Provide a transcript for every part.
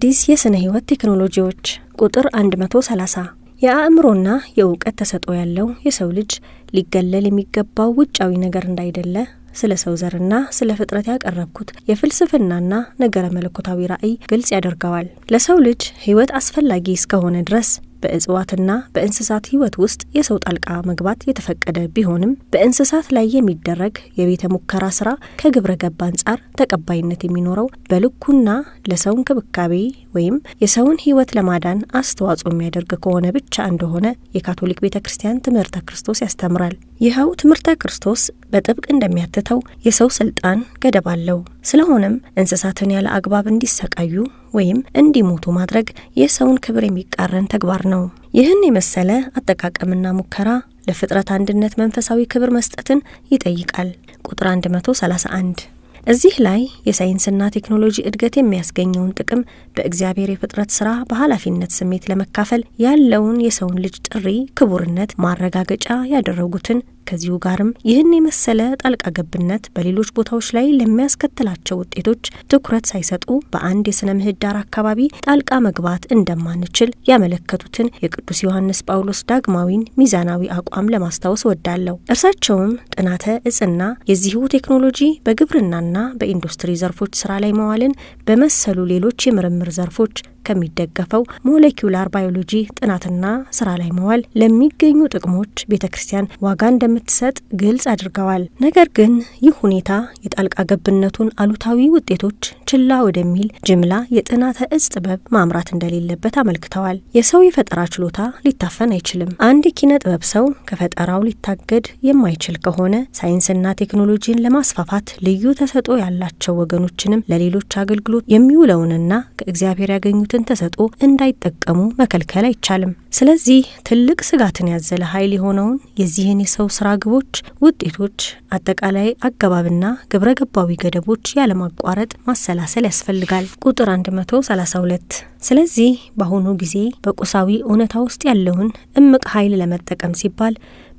አዳዲስ የስነ ህይወት ቴክኖሎጂዎች ቁጥር 130 የአእምሮና የእውቀት ተሰጥኦ ያለው የሰው ልጅ ሊገለል የሚገባው ውጫዊ ነገር እንዳይደለ ስለ ሰው ዘርና ስለ ፍጥረት ያቀረብኩት የፍልስፍናና ነገረ መለኮታዊ ራእይ ግልጽ ያደርገዋል። ለሰው ልጅ ህይወት አስፈላጊ እስከሆነ ድረስ በእጽዋትና በእንስሳት ህይወት ውስጥ የሰው ጣልቃ መግባት የተፈቀደ ቢሆንም በእንስሳት ላይ የሚደረግ የቤተ ሙከራ ስራ ከግብረ ገብ አንጻር ተቀባይነት የሚኖረው በልኩና ለሰው እንክብካቤ ወይም የሰውን ህይወት ለማዳን አስተዋጽኦ የሚያደርግ ከሆነ ብቻ እንደሆነ የካቶሊክ ቤተክርስቲያን ትምህርተ ክርስቶስ ያስተምራል። ይኸው ትምህርተ ክርስቶስ በጥብቅ እንደሚያትተው የሰው ስልጣን ገደብ አለው። ስለሆነም እንስሳትን ያለ አግባብ እንዲሰቃዩ ወይም እንዲሞቱ ማድረግ የሰውን ክብር የሚቃረን ተግባር ነው። ይህን የመሰለ አጠቃቀምና ሙከራ ለፍጥረት አንድነት መንፈሳዊ ክብር መስጠትን ይጠይቃል። ቁጥር 131 እዚህ ላይ የሳይንስና ቴክኖሎጂ እድገት የሚያስገኘውን ጥቅም በእግዚአብሔር የፍጥረት ስራ በኃላፊነት ስሜት ለመካፈል ያለውን የሰውን ልጅ ጥሪ ክቡርነት ማረጋገጫ ያደረጉትን ከዚሁ ጋርም ይህን የመሰለ ጣልቃ ገብነት በሌሎች ቦታዎች ላይ ለሚያስከትላቸው ውጤቶች ትኩረት ሳይሰጡ በአንድ የስነ ምህዳር አካባቢ ጣልቃ መግባት እንደማንችል ያመለከቱትን የቅዱስ ዮሐንስ ጳውሎስ ዳግማዊን ሚዛናዊ አቋም ለማስታወስ ወዳለው። እርሳቸውም ጥናተ እጽና የዚሁ ቴክኖሎጂ በግብርናና በኢንዱስትሪ ዘርፎች ስራ ላይ መዋልን በመሰሉ ሌሎች የምርምር ዘርፎች ከሚደገፈው ሞሌኩላር ባዮሎጂ ጥናትና ስራ ላይ መዋል ለሚገኙ ጥቅሞች ቤተክርስቲያን ዋጋ እንደምትሰጥ ግልጽ አድርገዋል። ነገር ግን ይህ ሁኔታ የጣልቃ ገብነቱን አሉታዊ ውጤቶች ችላ ወደሚል ጅምላ የጥናተ እጽ ጥበብ ማምራት እንደሌለበት አመልክተዋል። የሰው የፈጠራ ችሎታ ሊታፈን አይችልም። አንድ የኪነ ጥበብ ሰው ከፈጠራው ሊታገድ የማይችል ከሆነ ሳይንስና ቴክኖሎጂን ለማስፋፋት ልዩ ተሰጥኦ ያላቸው ወገኖችንም ለሌሎች አገልግሎት የሚውለውንና ከእግዚአብሔር ያገኙት ተሰጥኦ እንዳይጠቀሙ መከልከል አይቻልም። ስለዚህ ትልቅ ስጋትን ያዘለ ኃይል የሆነውን የዚህን የሰው ስራ ግቦች ውጤቶች አጠቃላይ አገባብና ግብረ ገባዊ ገደቦች ያለማቋረጥ ማሰላሰል ያስፈልጋል። ቁጥር 132 ስለዚህ በአሁኑ ጊዜ በቁሳዊ እውነታ ውስጥ ያለውን እምቅ ኃይል ለመጠቀም ሲባል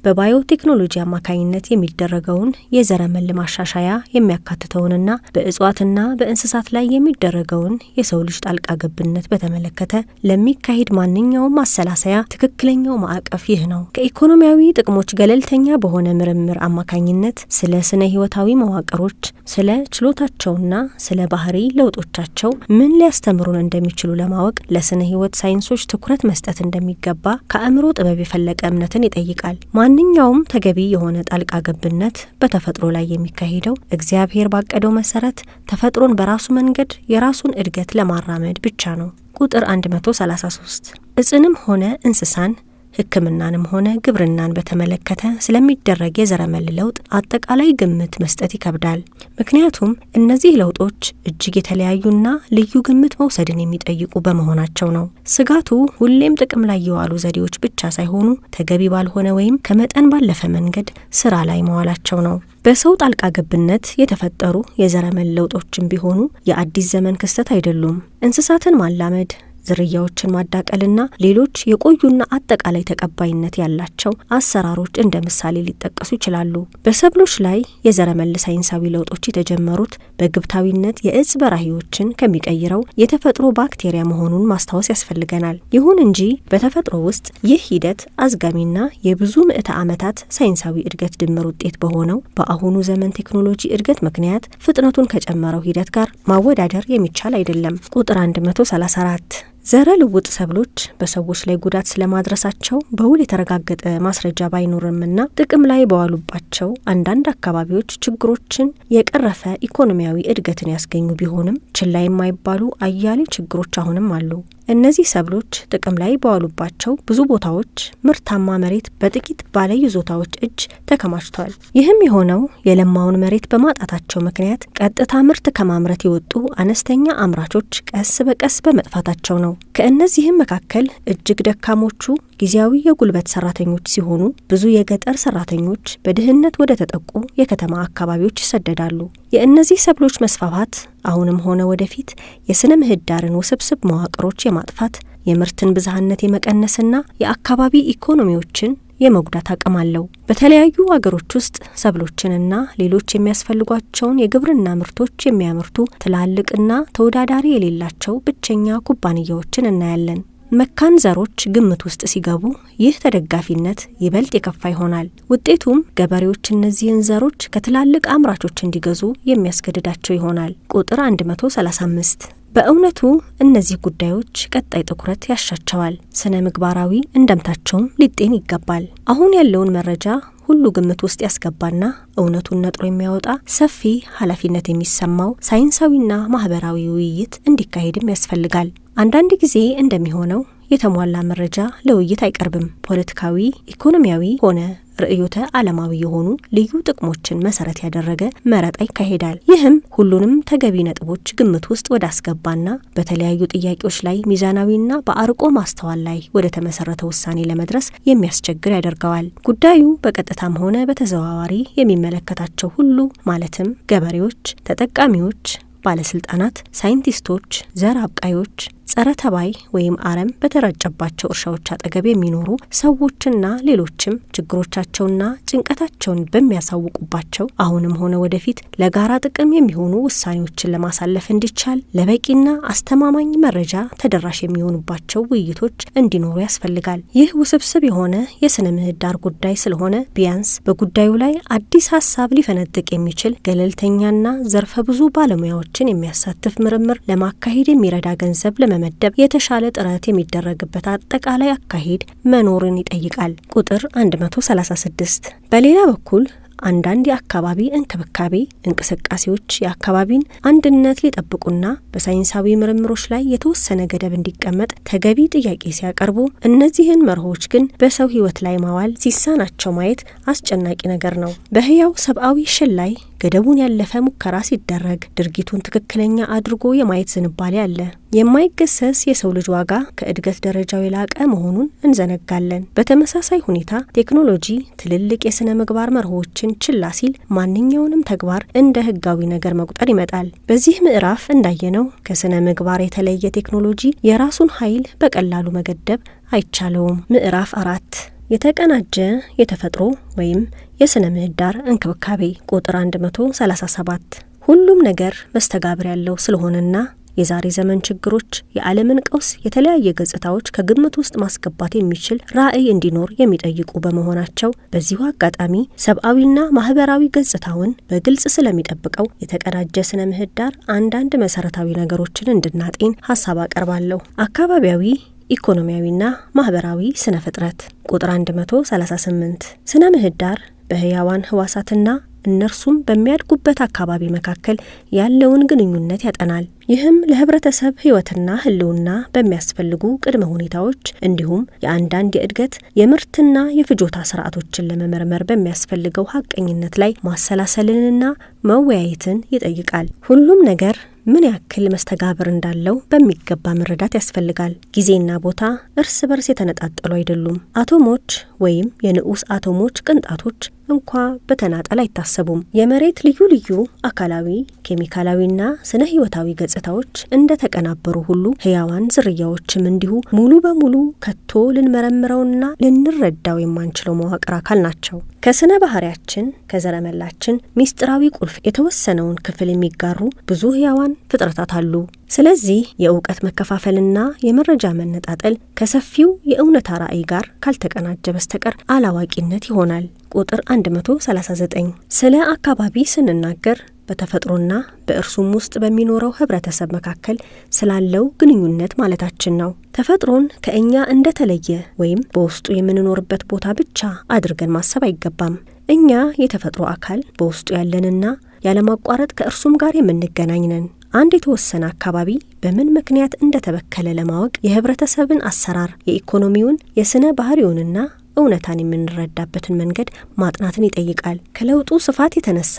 በባዮቴክኖሎጂ አማካኝነት የሚደረገውን የዘረመል ማሻሻያ የሚያካትተውንና በእጽዋትና በእንስሳት ላይ የሚደረገውን የሰው ልጅ ጣልቃ ገብነት በተመለከተ ለሚካሄድ ማንኛውም ማሰላሰያ ትክክለኛው ማዕቀፍ ይህ ነው። ከኢኮኖሚያዊ ጥቅሞች ገለልተኛ በሆነ ምርምር አማካኝነት ስለ ስነ ህይወታዊ መዋቅሮች፣ ስለ ችሎታቸውና ስለ ባህሪ ለውጦቻቸው ምን ሊያስተምሩን እንደሚችሉ ለማወቅ ለስነ ህይወት ሳይንሶች ትኩረት መስጠት እንደሚገባ ከአእምሮ ጥበብ የፈለቀ እምነትን ይጠይቃል። ማንኛውም ተገቢ የሆነ ጣልቃ ገብነት በተፈጥሮ ላይ የሚካሄደው እግዚአብሔር ባቀደው መሰረት ተፈጥሮን በራሱ መንገድ የራሱን እድገት ለማራመድ ብቻ ነው። ቁጥር 133 እጽንም ሆነ እንስሳን ሕክምናንም ሆነ ግብርናን በተመለከተ ስለሚደረግ የዘረመል ለውጥ አጠቃላይ ግምት መስጠት ይከብዳል። ምክንያቱም እነዚህ ለውጦች እጅግ የተለያዩና ልዩ ግምት መውሰድን የሚጠይቁ በመሆናቸው ነው። ስጋቱ ሁሌም ጥቅም ላይ የዋሉ ዘዴዎች ብቻ ሳይሆኑ ተገቢ ባልሆነ ወይም ከመጠን ባለፈ መንገድ ስራ ላይ መዋላቸው ነው። በሰው ጣልቃ ገብነት የተፈጠሩ የዘረመል ለውጦችም ቢሆኑ የአዲስ ዘመን ክስተት አይደሉም። እንስሳትን ማላመድ፣ ዝርያዎችን ማዳቀልና ሌሎች የቆዩና አጠቃላይ ተቀባይነት ያላቸው አሰራሮች እንደ ምሳሌ ሊጠቀሱ ይችላሉ። በሰብሎች ላይ የዘረመል ሳይንሳዊ ለውጦች የተጀመሩት በግብታዊነት የእጽ በራሂዎችን ከሚቀይረው የተፈጥሮ ባክቴሪያ መሆኑን ማስታወስ ያስፈልገናል። ይሁን እንጂ በተፈጥሮ ውስጥ ይህ ሂደት አዝጋሚና የብዙ ምዕተ ዓመታት ሳይንሳዊ እድገት ድምር ውጤት በሆነው በአሁኑ ዘመን ቴክኖሎጂ እድገት ምክንያት ፍጥነቱን ከጨመረው ሂደት ጋር ማወዳደር የሚቻል አይደለም። ቁጥር 134 ዘረ ልውጥ ሰብሎች በሰዎች ላይ ጉዳት ስለማድረሳቸው በውል የተረጋገጠ ማስረጃ ባይኖርምና ጥቅም ላይ በዋሉባቸው አንዳንድ አካባቢዎች ችግሮችን የቀረፈ ኢኮኖሚያዊ እድገትን ያስገኙ ቢሆንም ችላ የማይባሉ አያሌ ችግሮች አሁንም አሉ። እነዚህ ሰብሎች ጥቅም ላይ በዋሉባቸው ብዙ ቦታዎች ምርታማ መሬት በጥቂት ባለይዞታዎች እጅ ተከማችቷል። ይህም የሆነው የለማውን መሬት በማጣታቸው ምክንያት ቀጥታ ምርት ከማምረት የወጡ አነስተኛ አምራቾች ቀስ በቀስ በመጥፋታቸው ነው። ከእነዚህም መካከል እጅግ ደካሞቹ ጊዜያዊ የጉልበት ሰራተኞች ሲሆኑ ብዙ የገጠር ሰራተኞች በድህነት ወደ ተጠቁ የከተማ አካባቢዎች ይሰደዳሉ። የእነዚህ ሰብሎች መስፋፋት አሁንም ሆነ ወደፊት የስነ ምህዳርን ውስብስብ መዋቅሮች የማጥፋት የምርትን ብዝሃነት የመቀነስና የአካባቢ ኢኮኖሚዎችን የመጉዳት አቅም አለው። በተለያዩ አገሮች ውስጥ ሰብሎችንና ሌሎች የሚያስፈልጓቸውን የግብርና ምርቶች የሚያመርቱ ትላልቅና ተወዳዳሪ የሌላቸው ብቸኛ ኩባንያዎችን እናያለን። መካን ዘሮች ግምት ውስጥ ሲገቡ ይህ ተደጋፊነት ይበልጥ የከፋ ይሆናል። ውጤቱም ገበሬዎች እነዚህን ዘሮች ከትላልቅ አምራቾች እንዲገዙ የሚያስገድዳቸው ይሆናል። ቁጥር 135 በእውነቱ እነዚህ ጉዳዮች ቀጣይ ትኩረት ያሻቸዋል። ስነ ምግባራዊ እንደምታቸውም ሊጤን ይገባል። አሁን ያለውን መረጃ ሁሉ ግምት ውስጥ ያስገባና እውነቱን ነጥሮ የሚያወጣ ሰፊ ኃላፊነት የሚሰማው ሳይንሳዊና ማህበራዊ ውይይት እንዲካሄድም ያስፈልጋል። አንዳንድ ጊዜ እንደሚሆነው የተሟላ መረጃ ለውይይት አይቀርብም። ፖለቲካዊ፣ ኢኮኖሚያዊ ሆነ ርዕዮተ ዓለማዊ የሆኑ ልዩ ጥቅሞችን መሰረት ያደረገ መረጣ ይካሄዳል። ይህም ሁሉንም ተገቢ ነጥቦች ግምት ውስጥ ወደ አስገባና በተለያዩ ጥያቄዎች ላይ ሚዛናዊና በአርቆ ማስተዋል ላይ ወደ ተመሰረተ ውሳኔ ለመድረስ የሚያስቸግር ያደርገዋል። ጉዳዩ በቀጥታም ሆነ በተዘዋዋሪ የሚመለከታቸው ሁሉ ማለትም ገበሬዎች፣ ተጠቃሚዎች፣ ባለስልጣናት፣ ሳይንቲስቶች፣ ዘር አብቃዮች፣ ጸረ ተባይ ወይም አረም በተረጨባቸው እርሻዎች አጠገብ የሚኖሩ ሰዎችና ሌሎችም ችግሮቻቸውና ጭንቀታቸውን በሚያሳውቁባቸው አሁንም ሆነ ወደፊት ለጋራ ጥቅም የሚሆኑ ውሳኔዎችን ለማሳለፍ እንዲቻል ለበቂና አስተማማኝ መረጃ ተደራሽ የሚሆኑባቸው ውይይቶች እንዲኖሩ ያስፈልጋል። ይህ ውስብስብ የሆነ የስነ ምህዳር ጉዳይ ስለሆነ ቢያንስ በጉዳዩ ላይ አዲስ ሀሳብ ሊፈነጥቅ የሚችል ገለልተኛና ዘርፈ ብዙ ባለሙያዎችን የሚያሳትፍ ምርምር ለማካሄድ የሚረዳ ገንዘብ ለመመደብ የተሻለ ጥረት የሚደረግበት አጠቃላይ አካሄድ መኖርን ይጠይቃል። ቁጥር 136 በሌላ በኩል አንዳንድ የአካባቢ እንክብካቤ እንቅስቃሴዎች የአካባቢን አንድነት ሊጠብቁና በሳይንሳዊ ምርምሮች ላይ የተወሰነ ገደብ እንዲቀመጥ ተገቢ ጥያቄ ሲያቀርቡ፣ እነዚህን መርሆች ግን በሰው ሕይወት ላይ ማዋል ሲሳናቸው ማየት አስጨናቂ ነገር ነው። በህያው ሰብአዊ ሽል ላይ ገደቡን ያለፈ ሙከራ ሲደረግ ድርጊቱን ትክክለኛ አድርጎ የማየት ዝንባሌ አለ። የማይገሰስ የሰው ልጅ ዋጋ ከእድገት ደረጃው የላቀ መሆኑን እንዘነጋለን። በተመሳሳይ ሁኔታ ቴክኖሎጂ ትልልቅ የስነ ምግባር መርሆችን ችላ ሲል ማንኛውንም ተግባር እንደ ህጋዊ ነገር መቁጠር ይመጣል። በዚህ ምዕራፍ እንዳየነው ከስነ ምግባር የተለየ ቴክኖሎጂ የራሱን ኃይል በቀላሉ መገደብ አይቻለውም። ምዕራፍ 4 የተቀናጀ የተፈጥሮ ወይም የስነ ምህዳር እንክብካቤ ቁጥር 137 ሁሉም ነገር መስተጋብር ያለው ስለሆነና የዛሬ ዘመን ችግሮች የዓለምን ቀውስ የተለያየ ገጽታዎች ከግምት ውስጥ ማስገባት የሚችል ራዕይ እንዲኖር የሚጠይቁ በመሆናቸው በዚሁ አጋጣሚ ሰብአዊና ማህበራዊ ገጽታውን በግልጽ ስለሚጠብቀው የተቀናጀ ስነ ምህዳር አንዳንድ መሰረታዊ ነገሮችን እንድናጤን ሀሳብ አቀርባለሁ። አካባቢያዊ ኢኮኖሚያዊና ማህበራዊ ስነ ፍጥረት ቁጥር 138 ስነ ምህዳር በህያዋን ህዋሳትና እነርሱም በሚያድጉበት አካባቢ መካከል ያለውን ግንኙነት ያጠናል። ይህም ለህብረተሰብ ህይወትና ህልውና በሚያስፈልጉ ቅድመ ሁኔታዎች እንዲሁም የአንዳንድ የእድገት የምርትና የፍጆታ ስርዓቶችን ለመመርመር በሚያስፈልገው ሀቀኝነት ላይ ማሰላሰልንና መወያየትን ይጠይቃል። ሁሉም ነገር ምን ያክል መስተጋብር እንዳለው በሚገባ መረዳት ያስፈልጋል። ጊዜና ቦታ እርስ በርስ የተነጣጠሉ አይደሉም። አቶሞች ወይም የንዑስ አቶሞች ቅንጣቶች እንኳ በተናጠል አይታሰቡም። የመሬት ልዩ ልዩ አካላዊ፣ ኬሚካላዊና ስነ ህይወታዊ ገጽታዎች እንደ ተቀናበሩ ሁሉ ህያዋን ዝርያዎችም እንዲሁ ሙሉ በሙሉ ከቶ ልንመረምረውና ልንረዳው የማንችለው መዋቅር አካል ናቸው። ከስነ ባህሪያችን ከዘረመላችን ሚስጥራዊ ቁልፍ የተወሰነውን ክፍል የሚጋሩ ብዙ ህያዋን ፍጥረታት አሉ። ስለዚህ የእውቀት መከፋፈልና የመረጃ መነጣጠል ከሰፊው የእውነታ ራዕይ ጋር ካልተቀናጀ በስተቀር አላዋቂነት ይሆናል። ቁጥር 139 ስለ አካባቢ ስንናገር በተፈጥሮና በእርሱም ውስጥ በሚኖረው ህብረተሰብ መካከል ስላለው ግንኙነት ማለታችን ነው። ተፈጥሮን ከእኛ እንደተለየ ወይም በውስጡ የምንኖርበት ቦታ ብቻ አድርገን ማሰብ አይገባም። እኛ የተፈጥሮ አካል በውስጡ ያለንና ያለማቋረጥ ከእርሱም ጋር የምንገናኝ ነን። አንድ የተወሰነ አካባቢ በምን ምክንያት እንደተበከለ ለማወቅ የህብረተሰብን አሰራር፣ የኢኮኖሚውን፣ የስነ ባህሪውንና እውነታን የምንረዳበትን መንገድ ማጥናትን ይጠይቃል። ከለውጡ ስፋት የተነሳ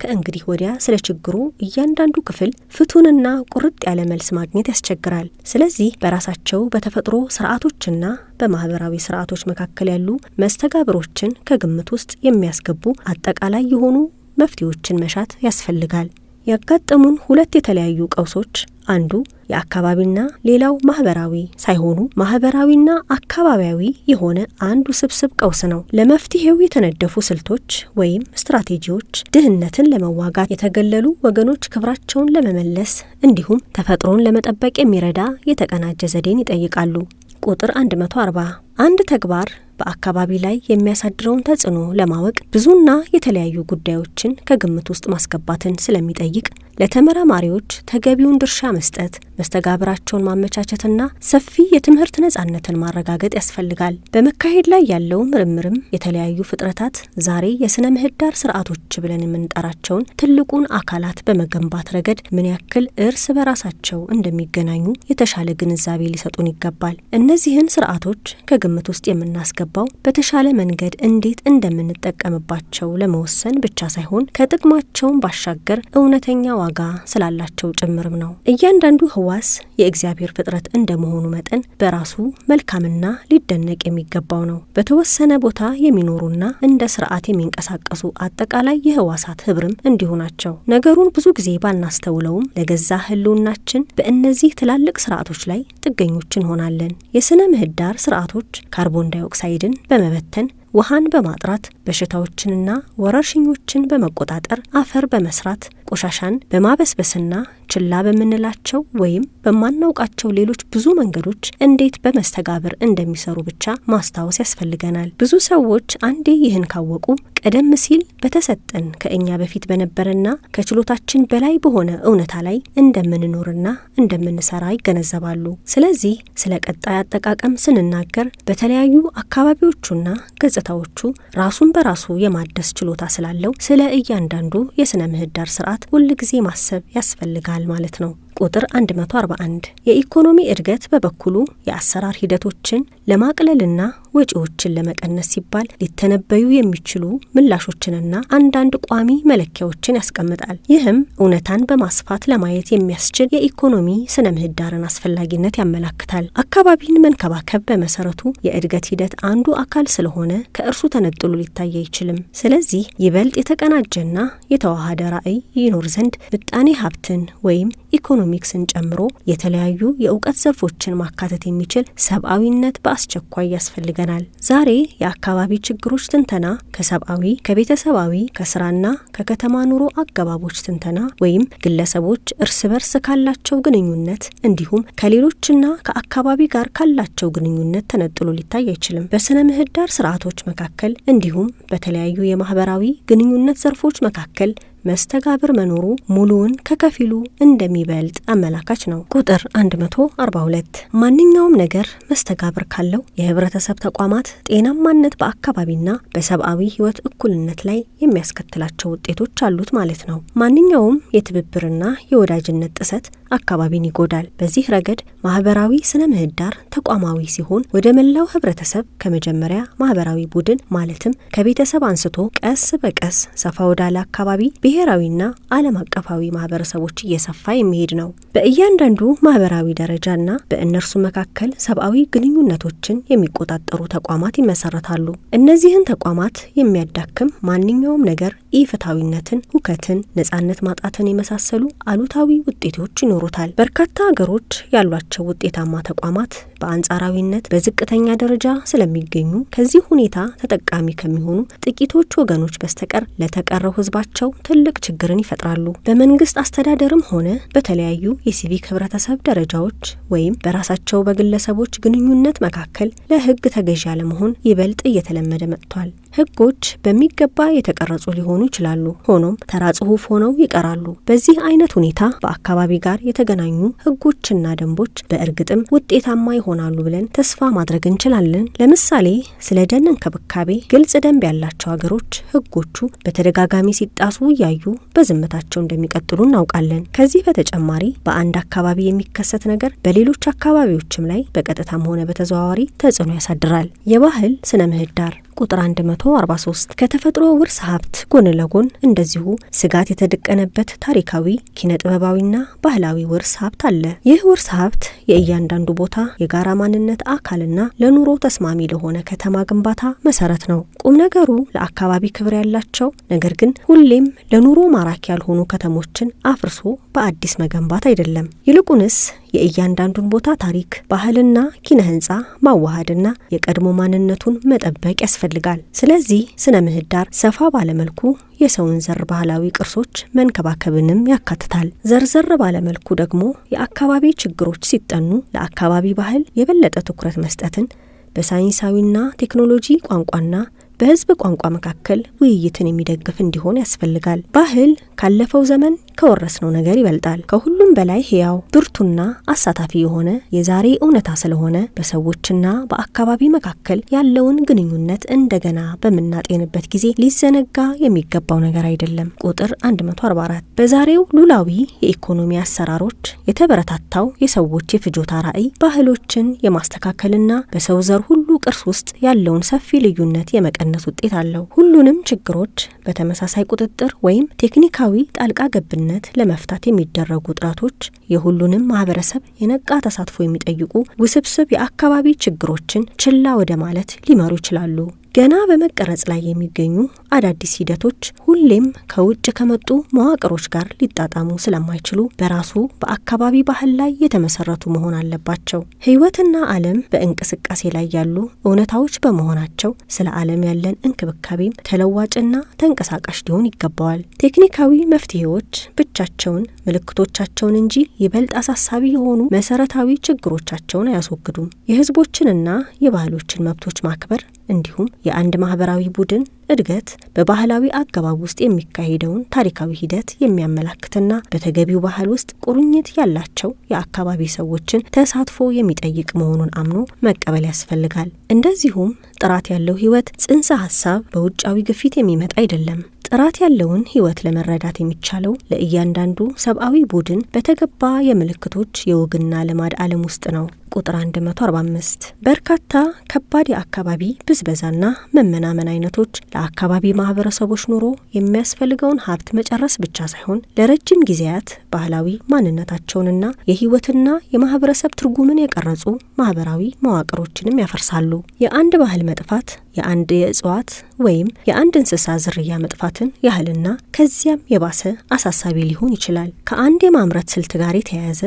ከእንግዲህ ወዲያ ስለ ችግሩ እያንዳንዱ ክፍል ፍቱንና ቁርጥ ያለ መልስ ማግኘት ያስቸግራል። ስለዚህ በራሳቸው በተፈጥሮ ስርዓቶችና በማህበራዊ ስርዓቶች መካከል ያሉ መስተጋብሮችን ከግምት ውስጥ የሚያስገቡ አጠቃላይ የሆኑ መፍትሄዎችን መሻት ያስፈልጋል። ያጋጠሙን ሁለት የተለያዩ ቀውሶች አንዱ የአካባቢና ሌላው ማህበራዊ ሳይሆኑ ማህበራዊና አካባቢያዊ የሆነ አንዱ ስብስብ ቀውስ ነው። ለመፍትሄው የተነደፉ ስልቶች ወይም ስትራቴጂዎች ድህነትን ለመዋጋት፣ የተገለሉ ወገኖች ክብራቸውን ለመመለስ እንዲሁም ተፈጥሮን ለመጠበቅ የሚረዳ የተቀናጀ ዘዴን ይጠይቃሉ። ቁጥር 140 አንድ ተግባር በአካባቢ ላይ የሚያሳድረውን ተጽዕኖ ለማወቅ ብዙና የተለያዩ ጉዳዮችን ከግምት ውስጥ ማስገባትን ስለሚጠይቅ ለተመራማሪዎች ተገቢውን ድርሻ መስጠት፣ መስተጋብራቸውን ማመቻቸትና ሰፊ የትምህርት ነጻነትን ማረጋገጥ ያስፈልጋል። በመካሄድ ላይ ያለው ምርምርም የተለያዩ ፍጥረታት ዛሬ የስነ ምህዳር ስርዓቶች ብለን የምንጠራቸውን ትልቁን አካላት በመገንባት ረገድ ምን ያክል እርስ በራሳቸው እንደሚገናኙ የተሻለ ግንዛቤ ሊሰጡን ይገባል። እነዚህን ስርዓቶች ከግምት ውስጥ የምናስገባው በተሻለ መንገድ እንዴት እንደምንጠቀምባቸው ለመወሰን ብቻ ሳይሆን ከጥቅማቸውን ባሻገር እውነተኛ ዋጋ ስላላቸው ጭምርም ነው። እያንዳንዱ ህዋስ የእግዚአብሔር ፍጥረት እንደመሆኑ መጠን በራሱ መልካምና ሊደነቅ የሚገባው ነው። በተወሰነ ቦታ የሚኖሩና እንደ ስርዓት የሚንቀሳቀሱ አጠቃላይ የህዋሳት ህብርም እንዲሁ ናቸው። ነገሩን ብዙ ጊዜ ባናስተውለውም ለገዛ ህልውናችን በእነዚህ ትላልቅ ስርዓቶች ላይ ጥገኞች እንሆናለን። የስነ ምህዳር ስርዓቶች ካርቦን ዳይኦክሳይድን በመበተን ውሃን በማጥራት በሽታዎችንና ወረርሽኞችን በመቆጣጠር አፈር በመስራት ቆሻሻን በማበስበስና ችላ በምንላቸው ወይም በማናውቃቸው ሌሎች ብዙ መንገዶች እንዴት በመስተጋብር እንደሚሰሩ ብቻ ማስታወስ ያስፈልገናል። ብዙ ሰዎች አንዴ ይህን ካወቁ ቀደም ሲል በተሰጠን ከእኛ በፊት በነበረና ከችሎታችን በላይ በሆነ እውነታ ላይ እንደምንኖርና እንደምንሰራ ይገነዘባሉ። ስለዚህ ስለ ቀጣይ አጠቃቀም ስንናገር በተለያዩ አካባቢዎቹና ገጽታዎቹ ራሱን በራሱ የማደስ ችሎታ ስላለው ስለ እያንዳንዱ የስነ ምህዳር ስርዓት ሁልጊዜ ማሰብ ያስፈልጋል ማለት ነው። ቁጥር 141 የኢኮኖሚ እድገት በበኩሉ የአሰራር ሂደቶችን ለማቅለልና ወጪዎችን ለመቀነስ ሲባል ሊተነበዩ የሚችሉ ምላሾችንና አንዳንድ ቋሚ መለኪያዎችን ያስቀምጣል። ይህም እውነታን በማስፋት ለማየት የሚያስችል የኢኮኖሚ ስነ ምህዳርን አስፈላጊነት ያመላክታል። አካባቢን መንከባከብ በመሰረቱ የእድገት ሂደት አንዱ አካል ስለሆነ ከእርሱ ተነጥሎ ሊታይ አይችልም። ስለዚህ ይበልጥ የተቀናጀና የተዋሃደ ራዕይ ይኖር ዘንድ ምጣኔ ሀብትን ወይም ኢኮኖሚክስን ጨምሮ የተለያዩ የእውቀት ዘርፎችን ማካተት የሚችል ሰብአዊነት በአስቸኳይ ያስፈልገናል። ዛሬ የአካባቢ ችግሮች ትንተና ከሰብአዊ፣ ከቤተሰባዊ፣ ከስራና ከከተማ ኑሮ አገባቦች ትንተና ወይም ግለሰቦች እርስ በርስ ካላቸው ግንኙነት እንዲሁም ከሌሎችና ከአካባቢ ጋር ካላቸው ግንኙነት ተነጥሎ ሊታይ አይችልም። በስነ ምህዳር ስርዓቶች መካከል እንዲሁም በተለያዩ የማህበራዊ ግንኙነት ዘርፎች መካከል መስተጋብር መኖሩ ሙሉውን ከከፊሉ እንደሚበልጥ አመላካች ነው። ቁጥር 142 ማንኛውም ነገር መስተጋብር ካለው የህብረተሰብ ተቋማት ጤናማነት በአካባቢና በሰብአዊ ህይወት እኩልነት ላይ የሚያስከትላቸው ውጤቶች አሉት ማለት ነው። ማንኛውም የትብብርና የወዳጅነት ጥሰት አካባቢን ይጎዳል። በዚህ ረገድ ማህበራዊ ስነ ምህዳር ተቋማዊ ሲሆን ወደ መላው ህብረተሰብ ከመጀመሪያ ማህበራዊ ቡድን ማለትም ከቤተሰብ አንስቶ ቀስ በቀስ ሰፋ ወዳለ አካባቢ ብሔራዊና ዓለም አቀፋዊ ማህበረሰቦች እየሰፋ የሚሄድ ነው። በእያንዳንዱ ማህበራዊ ደረጃና በእነርሱ መካከል ሰብአዊ ግንኙነቶችን የሚቆጣጠሩ ተቋማት ይመሰረታሉ። እነዚህን ተቋማት የሚያዳክም ማንኛውም ነገር ኢፍትሐዊነትን፣ ሁከትን፣ ነጻነት ማጣትን የመሳሰሉ አሉታዊ ውጤቶች ይኖሩታል። በርካታ ሀገሮች ያሏቸው ውጤታማ ተቋማት በአንጻራዊነት በዝቅተኛ ደረጃ ስለሚገኙ ከዚህ ሁኔታ ተጠቃሚ ከሚሆኑ ጥቂቶች ወገኖች በስተቀር ለተቀረው ህዝባቸው ትልቅ ችግርን ይፈጥራሉ። በመንግስት አስተዳደርም ሆነ በተለያዩ የሲቪክ ህብረተሰብ ደረጃዎች ወይም በራሳቸው በግለሰቦች ግንኙነት መካከል ለህግ ተገዢ አለመሆን ይበልጥ እየተለመደ መጥቷል። ህጎች በሚገባ የተቀረጹ ሊሆኑ ይችላሉ፣ ሆኖም ተራ ጽሑፍ ሆነው ይቀራሉ። በዚህ አይነት ሁኔታ በአካባቢ ጋር የተገናኙ ህጎችና ደንቦች በእርግጥም ውጤታማ ይሆናሉ ብለን ተስፋ ማድረግ እንችላለን። ለምሳሌ ስለ ደን እንክብካቤ ግልጽ ደንብ ያላቸው ሀገሮች ህጎቹ በተደጋጋሚ ሲጣሱ እያዩ በዝምታቸው እንደሚቀጥሉ እናውቃለን። ከዚህ በተጨማሪ በአንድ አካባቢ የሚከሰት ነገር በሌሎች አካባቢዎችም ላይ በቀጥታም ሆነ በተዘዋዋሪ ተጽዕኖ ያሳድራል። የባህል ስነ ምህዳር ቁጥር 143 ከተፈጥሮ ውርስ ሀብት ጎን ለጎን እንደዚሁ ስጋት የተደቀነበት ታሪካዊ፣ ኪነ ጥበባዊና ባህላዊ ውርስ ሀብት አለ። ይህ ውርስ ሀብት የእያንዳንዱ ቦታ የጋራ ማንነት አካልና ለኑሮ ተስማሚ ለሆነ ከተማ ግንባታ መሰረት ነው። ቁም ነገሩ ለአካባቢ ክብር ያላቸው ነገር ግን ሁሌም ለኑሮ ማራኪ ያልሆኑ ከተሞችን አፍርሶ በአዲስ መገንባት አይደለም። ይልቁንስ የእያንዳንዱን ቦታ ታሪክ፣ ባህልና ኪነ ህንጻ ማዋሃድና የቀድሞ ማንነቱን መጠበቅ ያስፈልጋል። ስለዚህ ስነ ምህዳር ሰፋ ባለመልኩ የሰውን ዘር ባህላዊ ቅርሶች መንከባከብንም ያካትታል። ዘርዘር ባለመልኩ ደግሞ የአካባቢ ችግሮች ሲጠኑ ለአካባቢ ባህል የበለጠ ትኩረት መስጠትን፣ በሳይንሳዊና ቴክኖሎጂ ቋንቋና በህዝብ ቋንቋ መካከል ውይይትን የሚደግፍ እንዲሆን ያስፈልጋል። ባህል ካለፈው ዘመን ከወረስነው ነገር ይበልጣል። ከሁሉም በላይ ህያው፣ ብርቱና አሳታፊ የሆነ የዛሬ እውነታ ስለሆነ በሰዎችና በአካባቢ መካከል ያለውን ግንኙነት እንደገና በምናጤንበት ጊዜ ሊዘነጋ የሚገባው ነገር አይደለም። ቁጥር 144 በዛሬው ሉላዊ የኢኮኖሚ አሰራሮች የተበረታታው የሰዎች የፍጆታ ራዕይ ባህሎችን የማስተካከልና በሰው ዘር ሁሉ ቅርስ ውስጥ ያለውን ሰፊ ልዩነት የመቀነስ ውጤት አለው። ሁሉንም ችግሮች በተመሳሳይ ቁጥጥር ወይም ቴክኒካዊ ጣልቃ ገብነት ለመፍታት የሚደረጉ ጥረቶች የሁሉንም ማህበረሰብ የነቃ ተሳትፎ የሚጠይቁ ውስብስብ የአካባቢ ችግሮችን ችላ ወደ ማለት ሊመሩ ይችላሉ። ገና በመቀረጽ ላይ የሚገኙ አዳዲስ ሂደቶች ሁሌም ከውጭ ከመጡ መዋቅሮች ጋር ሊጣጣሙ ስለማይችሉ በራሱ በአካባቢ ባህል ላይ የተመሰረቱ መሆን አለባቸው። ህይወትና ዓለም በእንቅስቃሴ ላይ ያሉ እውነታዎች በመሆናቸው ስለ ዓለም ያለን እንክብካቤም ተለዋጭና ተንቀሳቃሽ ሊሆን ይገባዋል። ቴክኒካዊ መፍትሄዎች ብቻቸውን ምልክቶቻቸውን እንጂ ይበልጥ አሳሳቢ የሆኑ መሰረታዊ ችግሮቻቸውን አያስወግዱም። የህዝቦችንና የባህሎችን መብቶች ማክበር እንዲሁም የአንድ ማህበራዊ ቡድን እድገት በባህላዊ አገባብ ውስጥ የሚካሄደውን ታሪካዊ ሂደት የሚያመላክትና በተገቢው ባህል ውስጥ ቁርኝት ያላቸው የአካባቢ ሰዎችን ተሳትፎ የሚጠይቅ መሆኑን አምኖ መቀበል ያስፈልጋል። እንደዚሁም ጥራት ያለው ህይወት ጽንሰ ሀሳብ በውጫዊ ግፊት የሚመጣ አይደለም። ጥራት ያለውን ህይወት ለመረዳት የሚቻለው ለእያንዳንዱ ሰብአዊ ቡድን በተገባ የምልክቶች የወግና ልማድ ዓለም ውስጥ ነው። ቁጥር 145 በርካታ ከባድ የአካባቢ ብዝበዛና መመናመን አይነቶች ለአካባቢ ማህበረሰቦች ኑሮ የሚያስፈልገውን ሀብት መጨረስ ብቻ ሳይሆን ለረጅም ጊዜያት ባህላዊ ማንነታቸውንና የህይወትና የማህበረሰብ ትርጉምን የቀረጹ ማህበራዊ መዋቅሮችንም ያፈርሳሉ። የአንድ ባህል መጥፋት የአንድ የእጽዋት ወይም የአንድ እንስሳ ዝርያ መጥፋትን ያህልና ከዚያም የባሰ አሳሳቢ ሊሆን ይችላል። ከአንድ የማምረት ስልት ጋር የተያያዘ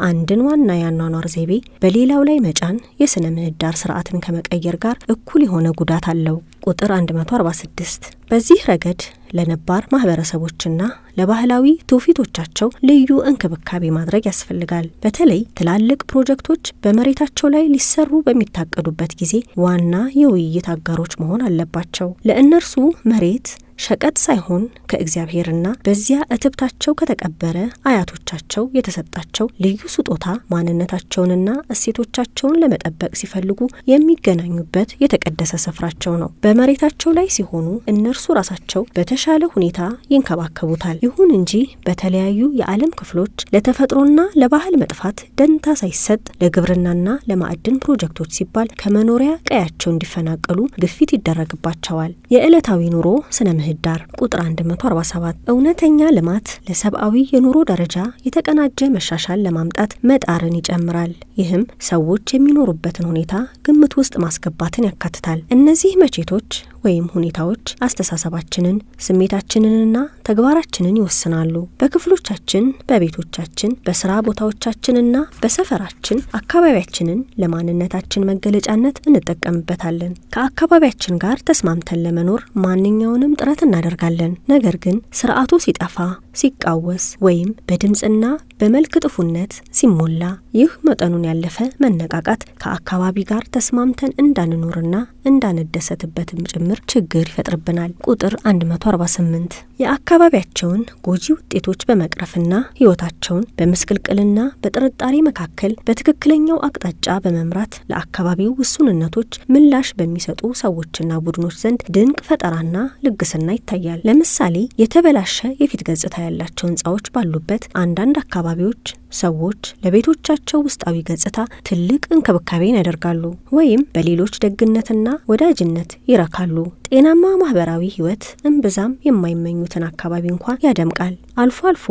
አንድን ዋና ያኗኗር ዘይቤ በሌላው ላይ መጫን የስነ ምህዳር ስርዓትን ከመቀየር ጋር እኩል የሆነ ጉዳት አለው። ቁጥር 146 በዚህ ረገድ ለነባር ማህበረሰቦችና ለባህላዊ ትውፊቶቻቸው ልዩ እንክብካቤ ማድረግ ያስፈልጋል። በተለይ ትላልቅ ፕሮጀክቶች በመሬታቸው ላይ ሊሰሩ በሚታቀዱበት ጊዜ ዋና የውይይት አጋሮች መሆን አለባቸው። ለእነርሱ መሬት ሸቀጥ ሳይሆን ከእግዚአብሔርና በዚያ እትብታቸው ከተቀበረ አያቶቻቸው የተሰጣቸው ልዩ ስጦታ ማንነታቸውንና እሴቶቻቸውን ለመጠበቅ ሲፈልጉ የሚገናኙበት የተቀደሰ ስፍራቸው ነው። በመሬታቸው ላይ ሲሆኑ እነርሱ ራሳቸው በተሻለ ሁኔታ ይንከባከቡታል። ይሁን እንጂ በተለያዩ የዓለም ክፍሎች ለተፈጥሮና ለባህል መጥፋት ደንታ ሳይሰጥ ለግብርናና ለማዕድን ፕሮጀክቶች ሲባል ከመኖሪያ ቀያቸው እንዲፈናቀሉ ግፊት ይደረግባቸዋል። የዕለታዊ ኑሮ ስነ ምህዳር ቁጥር 147 እውነተኛ ልማት ለሰብአዊ የኑሮ ደረጃ የተቀናጀ መሻሻል ለማምጣት መጣርን ይጨምራል። ይህም ሰዎች የሚኖሩበትን ሁኔታ ግምት ውስጥ ማስገባትን ያካትታል። እነዚህ መቼቶች ወይም ሁኔታዎች አስተሳሰባችንን፣ ስሜታችንንና ተግባራችንን ይወስናሉ። በክፍሎቻችን፣ በቤቶቻችን፣ በስራ ቦታዎቻችንና በሰፈራችን አካባቢያችንን ለማንነታችን መገለጫነት እንጠቀምበታለን። ከአካባቢያችን ጋር ተስማምተን ለመኖር ማንኛውንም ጥረት እናደርጋለን። ነገር ግን ስርዓቱ ሲጠፋ፣ ሲቃወስ ወይም በድምጽና በመልክ ጥፉነት ሲሞላ ይህ መጠኑን ያለፈ መነቃቃት ከአካባቢ ጋር ተስማምተን እንዳንኖርና እንዳንደሰትበትም ጭምር ችግር ይፈጥርብናል። ቁጥር 148 የአካባቢያቸውን ጎጂ ውጤቶች በመቅረፍና ህይወታቸውን በምስቅልቅልና በጥርጣሬ መካከል በትክክለኛው አቅጣጫ በመምራት ለአካባቢው ውሱንነቶች ምላሽ በሚሰጡ ሰዎችና ቡድኖች ዘንድ ድንቅ ፈጠራና ልግስና ይታያል። ለምሳሌ የተበላሸ የፊት ገጽታ ያላቸው ህንጻዎች ባሉበት አንዳንድ አካባቢዎች ሰዎች ለቤቶቻቸው ውስጣዊ ገጽታ ትልቅ እንክብካቤን ያደርጋሉ ወይም በሌሎች ደግነትና ወዳጅነት ይረካሉ። ጤናማ ማህበራዊ ህይወት እምብዛም የማይመኙትን አካባቢ እንኳን ያደምቃል። አልፎ አልፎ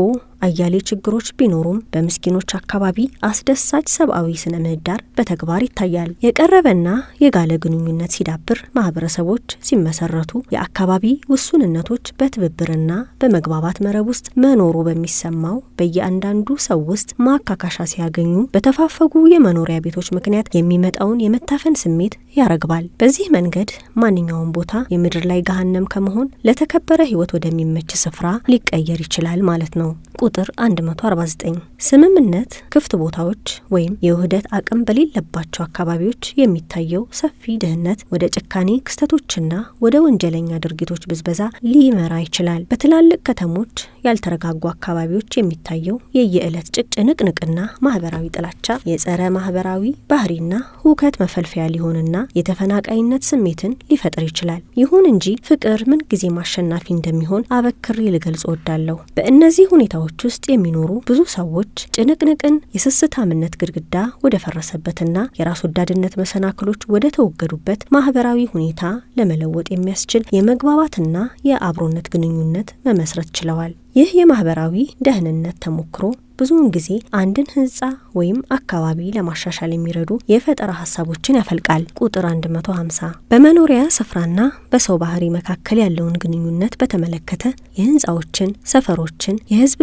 አያሌ ችግሮች ቢኖሩም በምስኪኖች አካባቢ አስደሳች ሰብአዊ ስነ ምህዳር በተግባር ይታያል። የቀረበና የጋለ ግንኙነት ሲዳብር ማህበረሰቦች ሲመሰረቱ የአካባቢ ውሱንነቶች በትብብርና በመግባባት መረብ ውስጥ መኖሩ በሚሰማው በየአንዳንዱ ሰው ውስጥ ማካካሻ ሲያገኙ በተፋፈጉ የመኖሪያ ቤቶች ምክንያት የሚመጣውን የመታፈን ስሜት ያረግባል። በዚህ መንገድ ማንኛውም ቦታ የምድር ላይ ገሃነም ከመሆን ለተከበረ ህይወት ወደሚመች ስፍራ ሊቀየር ይችላል ማለት ነው። ቁጥር 149 ስምምነት ክፍት ቦታዎች ወይም የውህደት አቅም በሌለባቸው አካባቢዎች የሚታየው ሰፊ ድህነት ወደ ጭካኔ ክስተቶችና ወደ ወንጀለኛ ድርጊቶች ብዝበዛ ሊመራ ይችላል። በትላልቅ ከተሞች ያልተረጋጉ አካባቢዎች የሚታየው የየዕለት ጭቅጭቅና ማህበራዊ ጥላቻ የጸረ ማህበራዊ ባህሪና ሁከት መፈልፈያ ሊሆንና የተፈናቃይነት ስሜትን ሊፈጥር ይችላል። ይሁን እንጂ ፍቅር ምን ጊዜ ማሸናፊ እንደሚሆን አበክሬ ልገልጽ እወዳለሁ። በእነዚህ ሁኔታዎች ውስጥ የሚኖሩ ብዙ ሰዎች ጭንቅንቅን፣ የስስታምነት ግድግዳ ወደ ፈረሰበትና የራስ ወዳድነት መሰናክሎች ወደ ተወገዱበት ማህበራዊ ሁኔታ ለመለወጥ የሚያስችል የመግባባትና የአብሮነት ግንኙነት መመስረት ችለዋል። ይህ የማህበራዊ ደህንነት ተሞክሮ ብዙውን ጊዜ አንድን ህንጻ ወይም አካባቢ ለማሻሻል የሚረዱ የፈጠራ ሀሳቦችን ያፈልቃል። ቁጥር 150 በመኖሪያ ስፍራና በሰው ባህሪ መካከል ያለውን ግንኙነት በተመለከተ የህንጻዎችን፣ ሰፈሮችን፣ የህዝብ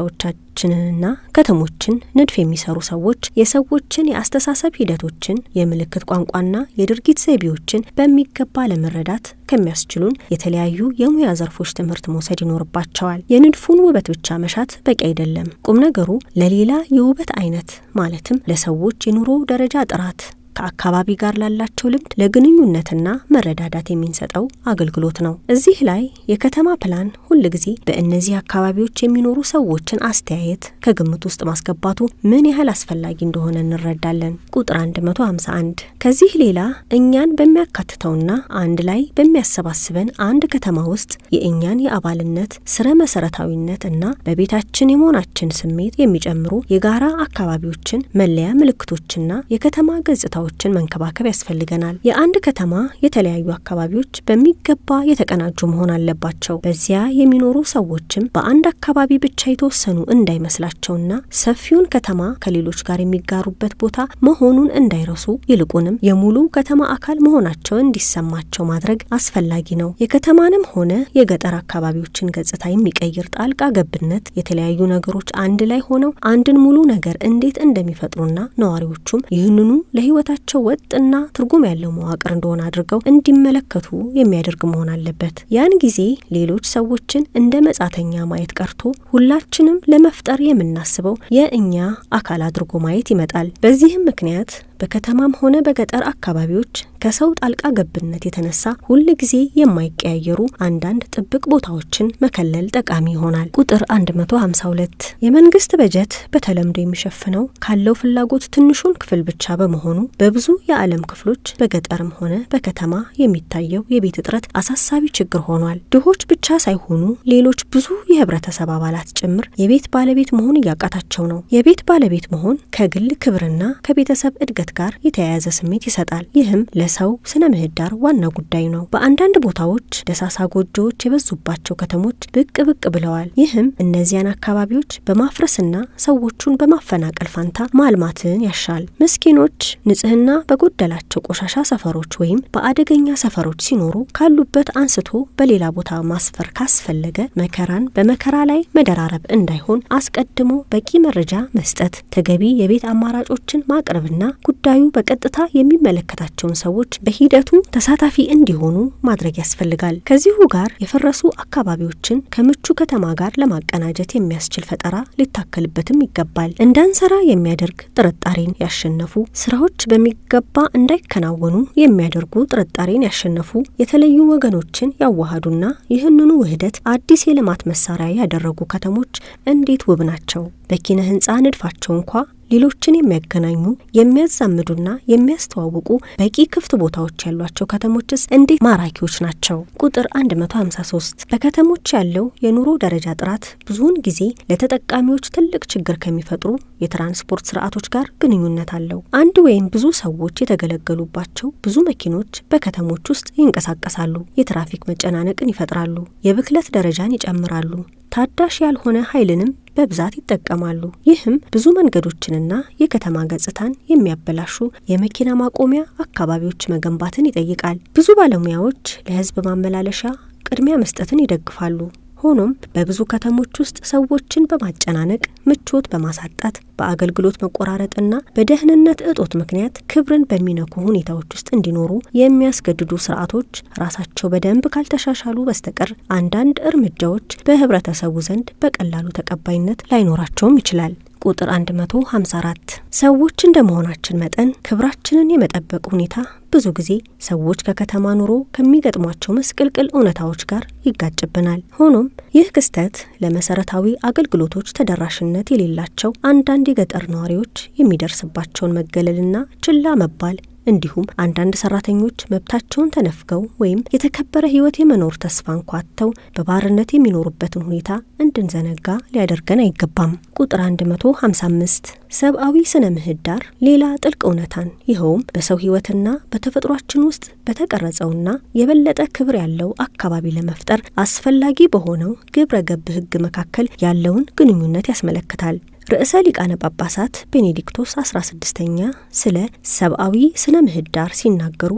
መናፈሻዎቻችንንና ከተሞችን ንድፍ የሚሰሩ ሰዎች የሰዎችን የአስተሳሰብ ሂደቶችን፣ የምልክት ቋንቋና የድርጊት ዘይቤዎችን በሚገባ ለመረዳት ከሚያስችሉን የተለያዩ የሙያ ዘርፎች ትምህርት መውሰድ ይኖርባቸዋል። የንድፉን ውበት ብቻ መሻት በቂ አይደለም። ቁም ነገሩ ለሌላ የውበት አይነት ማለትም ለሰዎች የኑሮ ደረጃ ጥራት ከአካባቢ ጋር ላላቸው ልምድ ለግንኙነትና መረዳዳት የሚንሰጠው አገልግሎት ነው። እዚህ ላይ የከተማ ፕላን ሁልጊዜ በእነዚህ አካባቢዎች የሚኖሩ ሰዎችን አስተያየት ከግምት ውስጥ ማስገባቱ ምን ያህል አስፈላጊ እንደሆነ እንረዳለን። ቁጥር 151 ከዚህ ሌላ እኛን በሚያካትተውና አንድ ላይ በሚያሰባስበን አንድ ከተማ ውስጥ የእኛን የአባልነት ስረ መሰረታዊነት እና በቤታችን የመሆናችን ስሜት የሚጨምሩ የጋራ አካባቢዎችን፣ መለያ ምልክቶችና የከተማ ገጽታዎችን መንከባከብ ያስፈልገናል። የአንድ ከተማ የተለያዩ አካባቢዎች በሚገባ የተቀናጁ መሆን አለባቸው። በዚያ የሚኖሩ ሰዎችም በአንድ አካባቢ ብቻ የተወሰኑ እንዳይመስላቸውና ሰፊውን ከተማ ከሌሎች ጋር የሚጋሩበት ቦታ መሆኑን እንዳይረሱ ይልቁንም የሙሉ ከተማ አካል መሆናቸውን እንዲሰማቸው ማድረግ አስፈላጊ ነው። የከተማንም ሆነ የገጠር አካባቢዎችን ገጽታ የሚቀይር ጣልቃ ገብነት የተለያዩ ነገሮች አንድ ላይ ሆነው አንድን ሙሉ ነገር እንዴት እንደሚፈጥሩና ነዋሪዎቹም ይህንኑ ለህይወታቸው ወጥና ትርጉም ያለው መዋቅር እንደሆነ አድርገው እንዲመለከቱ የሚያደርግ መሆን አለበት። ያን ጊዜ ሌሎች ሰዎችን እንደ መጻተኛ ማየት ቀርቶ ሁላችንም ለመፍጠር የምናስበው የእኛ አካል አድርጎ ማየት ይመጣል። በዚህም ምክንያት በከተማም ሆነ በገጠር አካባቢዎች ከሰው ጣልቃ ገብነት የተነሳ ሁል ጊዜ የማይቀያየሩ አንዳንድ ጥብቅ ቦታዎችን መከለል ጠቃሚ ይሆናል። ቁጥር 152 የመንግስት በጀት በተለምዶ የሚሸፍነው ካለው ፍላጎት ትንሹን ክፍል ብቻ በመሆኑ በብዙ የዓለም ክፍሎች በገጠርም ሆነ በከተማ የሚታየው የቤት እጥረት አሳሳቢ ችግር ሆኗል። ድሆች ብቻ ሳይሆኑ ሌሎች ብዙ የህብረተሰብ አባላት ጭምር የቤት ባለቤት መሆን እያቃታቸው ነው። የቤት ባለቤት መሆን ከግል ክብርና ከቤተሰብ እድገት ጋር የተያያዘ ስሜት ይሰጣል። ይህም ለሰው ስነ ምህዳር ዋና ጉዳይ ነው። በአንዳንድ ቦታዎች ደሳሳ ጎጆዎች የበዙባቸው ከተሞች ብቅ ብለዋል። ይህም እነዚያን አካባቢዎች በማፍረስና ሰዎቹን በማፈናቀል ፋንታ ማልማትን ያሻል። ምስኪኖች ንጽህና በጎደላቸው ቆሻሻ ሰፈሮች ወይም በአደገኛ ሰፈሮች ሲኖሩ ካሉበት አንስቶ በሌላ ቦታ ማስፈር ካስፈለገ መከራን በመከራ ላይ መደራረብ እንዳይሆን አስቀድሞ በቂ መረጃ መስጠት፣ ተገቢ የቤት አማራጮችን ማቅረብና ጉዳዩ በቀጥታ የሚመለከታቸውን ሰዎች በሂደቱ ተሳታፊ እንዲሆኑ ማድረግ ያስፈልጋል። ከዚሁ ጋር የፈረሱ አካባቢዎችን ከምቹ ከተማ ጋር ለማቀናጀት የሚያስችል ፈጠራ ሊታከልበትም ይገባል። እንዳንሰራ የሚያደርግ ጥርጣሬን ያሸነፉ ስራዎች በሚገባ እንዳይከናወኑ የሚያደርጉ ጥርጣሬን ያሸነፉ የተለዩ ወገኖችን ያዋሃዱና ይህንኑ ውህደት አዲስ የልማት መሳሪያ ያደረጉ ከተሞች እንዴት ውብ ናቸው! በኪነ ህንጻ ንድፋቸው እንኳ ሌሎችን የሚያገናኙ የሚያዛምዱና የሚያስተዋውቁ በቂ ክፍት ቦታዎች ያሏቸው ከተሞችስ እንዴት ማራኪዎች ናቸው? ቁጥር 153 በከተሞች ያለው የኑሮ ደረጃ ጥራት ብዙውን ጊዜ ለተጠቃሚዎች ትልቅ ችግር ከሚፈጥሩ የትራንስፖርት ስርዓቶች ጋር ግንኙነት አለው። አንድ ወይም ብዙ ሰዎች የተገለገሉባቸው ብዙ መኪኖች በከተሞች ውስጥ ይንቀሳቀሳሉ፣ የትራፊክ መጨናነቅን ይፈጥራሉ፣ የብክለት ደረጃን ይጨምራሉ፣ ታዳሽ ያልሆነ ኃይልንም በብዛት ይጠቀማሉ። ይህም ብዙ መንገዶችንና የከተማ ገጽታን የሚያበላሹ የመኪና ማቆሚያ አካባቢዎች መገንባትን ይጠይቃል። ብዙ ባለሙያዎች ለሕዝብ ማመላለሻ ቅድሚያ መስጠትን ይደግፋሉ። ሆኖም በብዙ ከተሞች ውስጥ ሰዎችን በማጨናነቅ ምቾት በማሳጣት በአገልግሎት መቆራረጥና በደህንነት እጦት ምክንያት ክብርን በሚነኩ ሁኔታዎች ውስጥ እንዲኖሩ የሚያስገድዱ ስርዓቶች ራሳቸው በደንብ ካልተሻሻሉ በስተቀር አንዳንድ እርምጃዎች በህብረተሰቡ ዘንድ በቀላሉ ተቀባይነት ላይኖራቸውም ይችላል። ቁጥር 154 ሰዎች እንደመሆናችን መጠን ክብራችንን የመጠበቅ ሁኔታ ብዙ ጊዜ ሰዎች ከከተማ ኑሮ ከሚገጥሟቸው መስቀልቅል እውነታዎች ጋር ይጋጭብናል። ሆኖም ይህ ክስተት ለመሰረታዊ አገልግሎቶች ተደራሽነት የሌላቸው አንዳንድ የገጠር ነዋሪዎች የሚደርስባቸውን መገለልና ችላ መባል እንዲሁም አንዳንድ ሰራተኞች መብታቸውን ተነፍገው ወይም የተከበረ ህይወት የመኖር ተስፋን ኳተው በባርነት የሚኖሩበትን ሁኔታ እንድንዘነጋ ሊያደርገን አይገባም። ቁጥር 155 ሰብአዊ ስነ ምህዳር ሌላ ጥልቅ እውነታን ይኸውም በሰው ህይወትና በተፈጥሯችን ውስጥ በተቀረጸውና የበለጠ ክብር ያለው አካባቢ ለመፍጠር አስፈላጊ በሆነው ግብረ ገብ ህግ መካከል ያለውን ግንኙነት ያስመለክታል። ርዕሰ ሊቃነ ጳጳሳት ቤኔዲክቶስ 16ኛ ስለ ሰብአዊ ስነ ምህዳር ሲናገሩ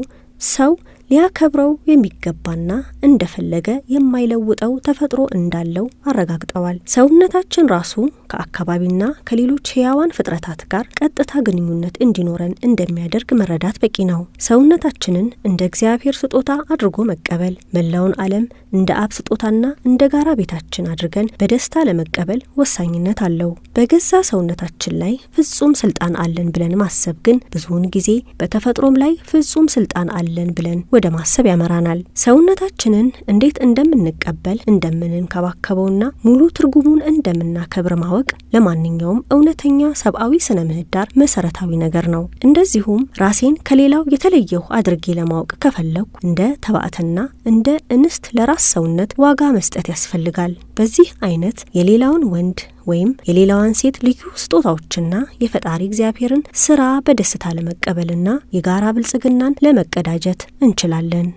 ሰው ሊያከብረው የሚገባና እንደፈለገ የማይለውጠው ተፈጥሮ እንዳለው አረጋግጠዋል። ሰውነታችን ራሱ ከአካባቢና ከሌሎች ህያዋን ፍጥረታት ጋር ቀጥታ ግንኙነት እንዲኖረን እንደሚያደርግ መረዳት በቂ ነው። ሰውነታችንን እንደ እግዚአብሔር ስጦታ አድርጎ መቀበል መላውን ዓለም እንደ አብ ስጦታና እንደ ጋራ ቤታችን አድርገን በደስታ ለመቀበል ወሳኝነት አለው። በገዛ ሰውነታችን ላይ ፍጹም ስልጣን አለን ብለን ማሰብ ግን ብዙውን ጊዜ በተፈጥሮም ላይ ፍጹም ስልጣን አለን ብለን ወደ ማሰብ ያመራናል። ሰውነታችንን እንዴት እንደምንቀበል እንደምንንከባከበውና ሙሉ ትርጉሙን እንደምናከብር ማወቅ ለማንኛውም እውነተኛ ሰብአዊ ስነ ምህዳር መሰረታዊ ነገር ነው። እንደዚሁም ራሴን ከሌላው የተለየው አድርጌ ለማወቅ ከፈለኩ እንደ ተባዕትና እንደ እንስት ለራስ ሰውነት ዋጋ መስጠት ያስፈልጋል። በዚህ አይነት የሌላውን ወንድ ወይም የሌላዋን ሴት ልዩ ስጦታዎችና የፈጣሪ እግዚአብሔርን ስራ በደስታ ለመቀበልና የጋራ ብልጽግናን ለመቀዳጀት እንችላለን።